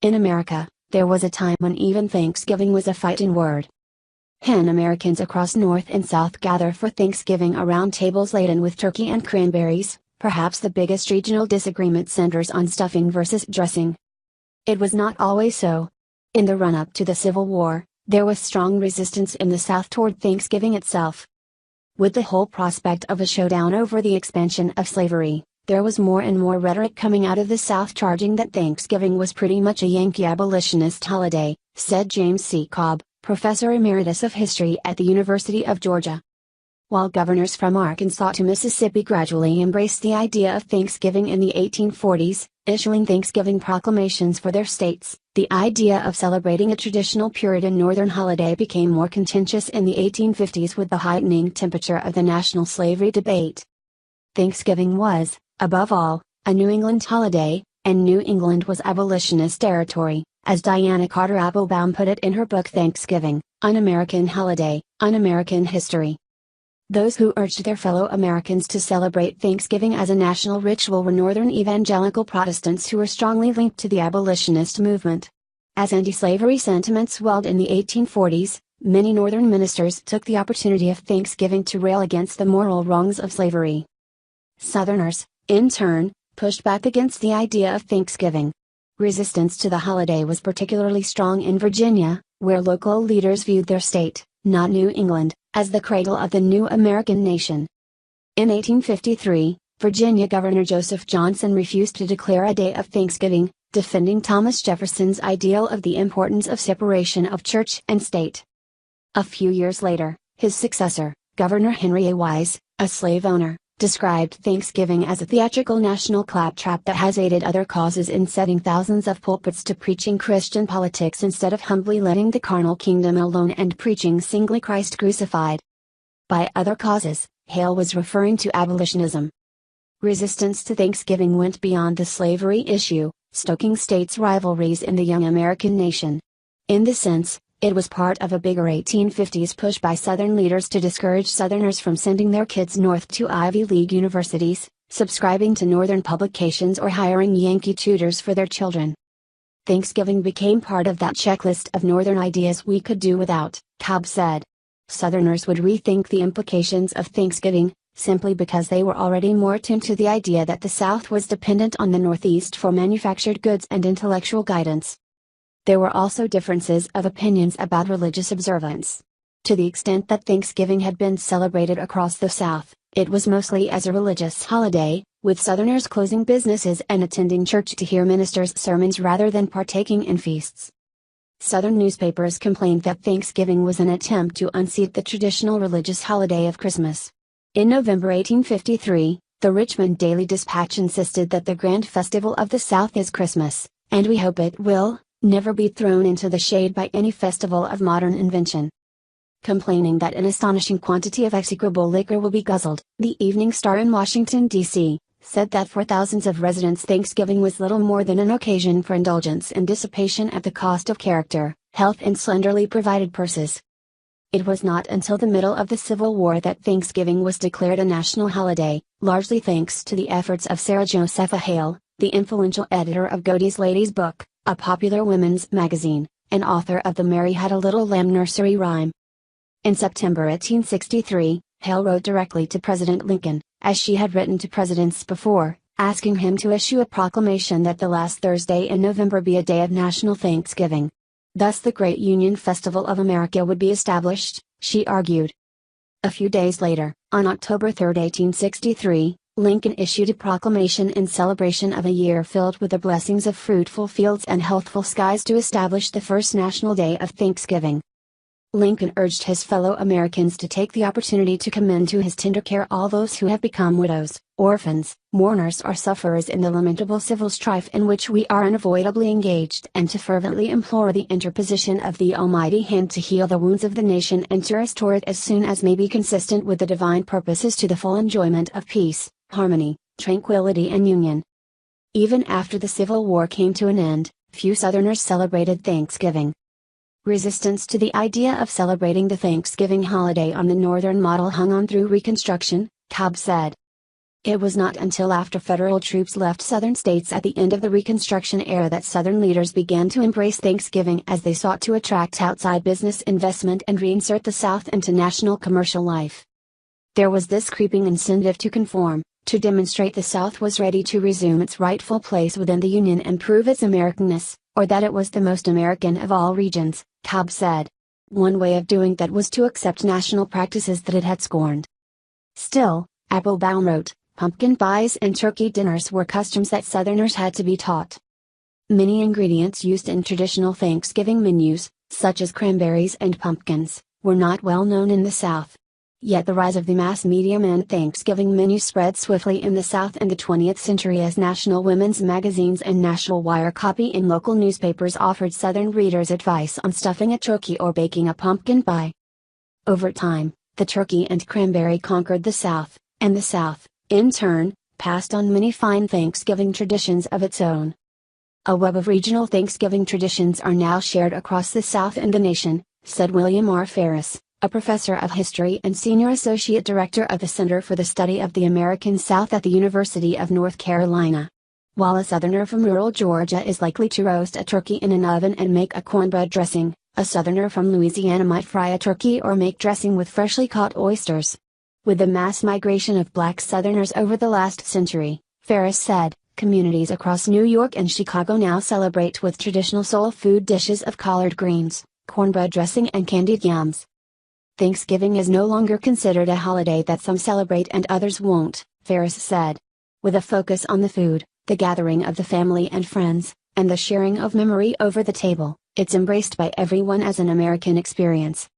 In America, there was a time when even Thanksgiving was a fightin' word. Americans across North and South gather for Thanksgiving around tables laden with turkey and cranberries. Perhaps the biggest regional disagreement centers on stuffing versus dressing. It was not always so. In the run-up to the Civil War, there was strong resistance in the South toward Thanksgiving itself. With the whole prospect of a showdown over the expansion of slavery, there was more and more rhetoric coming out of the South charging that Thanksgiving was pretty much a Yankee abolitionist holiday, said James C. Cobb, professor emeritus of history at the University of Georgia. While governors from Arkansas to Mississippi gradually embraced the idea of Thanksgiving in the 1840s, issuing Thanksgiving proclamations for their states, the idea of celebrating a traditional Puritan Northern holiday became more contentious in the 1850s with the heightening temperature of the national slavery debate. Thanksgiving was, above all, a New England holiday, and New England was abolitionist territory, as Diana Carter Applebaum put it in her book Thanksgiving, An American Holiday, Un-American History. Those who urged their fellow Americans to celebrate Thanksgiving as a national ritual were Northern evangelical Protestants who were strongly linked to the abolitionist movement. As anti-slavery sentiments welled in the 1840s, many Northern ministers took the opportunity of Thanksgiving to rail against the moral wrongs of slavery. Southerners, in turn, pushed back against the idea of Thanksgiving. Resistance to the holiday was particularly strong in Virginia, where local leaders viewed their state, not New England, as the cradle of the new American nation. In 1853, Virginia Governor Joseph Johnson refused to declare a day of Thanksgiving, defending Thomas Jefferson's ideal of the importance of separation of church and state. A few years later, his successor, Governor Henry A. Wise, a slave owner, described Thanksgiving as a theatrical national claptrap that has aided other causes in setting thousands of pulpits to preaching Christian politics instead of humbly letting the carnal kingdom alone and preaching singly Christ crucified. By other causes, Hale was referring to abolitionism. Resistance to Thanksgiving went beyond the slavery issue, stoking states' rivalries in the young American nation. In this sense, it was part of a bigger 1850s push by Southern leaders to discourage Southerners from sending their kids north to Ivy League universities, subscribing to Northern publications or hiring Yankee tutors for their children. Thanksgiving became part of that checklist of Northern ideas we could do without, Cobb said. Southerners would rethink the implications of Thanksgiving, simply because they were already more attuned to the idea that the South was dependent on the Northeast for manufactured goods and intellectual guidance. There were also differences of opinions about religious observance. To the extent that Thanksgiving had been celebrated across the South, it was mostly as a religious holiday, with Southerners closing businesses and attending church to hear ministers' sermons rather than partaking in feasts. Southern newspapers complained that Thanksgiving was an attempt to unseat the traditional religious holiday of Christmas. In November 1853, the Richmond Daily Dispatch insisted that the grand festival of the South is Christmas, and we hope it will never be thrown into the shade by any festival of modern invention. Complaining that an astonishing quantity of execrable liquor will be guzzled, the Evening Star in Washington, D.C., said that for thousands of residents Thanksgiving was little more than an occasion for indulgence and dissipation at the cost of character, health and slenderly provided purses. It was not until the middle of the Civil War that Thanksgiving was declared a national holiday, largely thanks to the efforts of Sarah Josepha Hale, the influential editor of Godey's Lady's Book, a popular women's magazine, and author of the Mary Had a Little Lamb nursery rhyme. In September 1863, Hale wrote directly to President Lincoln, as she had written to presidents before, asking him to issue a proclamation that the last Thursday in November be a day of national Thanksgiving. Thus the Great Union Festival of America would be established, she argued. A few days later, on October 3, 1863, Lincoln issued a proclamation in celebration of a year filled with the blessings of fruitful fields and healthful skies to establish the first national day of Thanksgiving. Lincoln urged his fellow Americans to take the opportunity to commend to his tender care all those who have become widows, orphans, mourners or sufferers in the lamentable civil strife in which we are unavoidably engaged and to fervently implore the interposition of the Almighty Hand to heal the wounds of the nation and to restore it as soon as may be consistent with the divine purposes to the full enjoyment of peace, harmony, tranquility and union. Even after the Civil War came to an end, few Southerners celebrated Thanksgiving. Resistance to the idea of celebrating the Thanksgiving holiday on the Northern model hung on through Reconstruction, Cobb said. It was not until after federal troops left southern states at the end of the Reconstruction era that southern leaders began to embrace Thanksgiving as they sought to attract outside business investment and reinsert the South into national commercial life. There was this creeping incentive to conform, to demonstrate the South was ready to resume its rightful place within the Union and prove its Americanness, or that it was the most American of all regions, Cobb said. One way of doing that was to accept national practices that it had scorned. Still, Applebaum wrote, pumpkin pies and turkey dinners were customs that Southerners had to be taught. Many ingredients used in traditional Thanksgiving menus, such as cranberries and pumpkins, were not well known in the South. Yet the rise of the mass media and Thanksgiving menu spread swiftly in the South in the 20th century as national women's magazines and national wire copy in local newspapers offered Southern readers advice on stuffing a turkey or baking a pumpkin pie. Over time, the turkey and cranberry conquered the South, and the South, in turn, passed on many fine Thanksgiving traditions of its own. A web of regional Thanksgiving traditions are now shared across the South and the nation, said William R. Ferris, a professor of history and senior associate director of the Center for the Study of the American South at the University of North Carolina. While a Southerner from rural Georgia is likely to roast a turkey in an oven and make a cornbread dressing, a Southerner from Louisiana might fry a turkey or make dressing with freshly caught oysters. With the mass migration of black Southerners over the last century, Ferris said, communities across New York and Chicago now celebrate with traditional soul food dishes of collard greens, cornbread dressing and candied yams. Thanksgiving is no longer considered a holiday that some celebrate and others won't, Ferris said. With a focus on the food, the gathering of the family and friends, and the sharing of memory over the table, it's embraced by everyone as an American experience.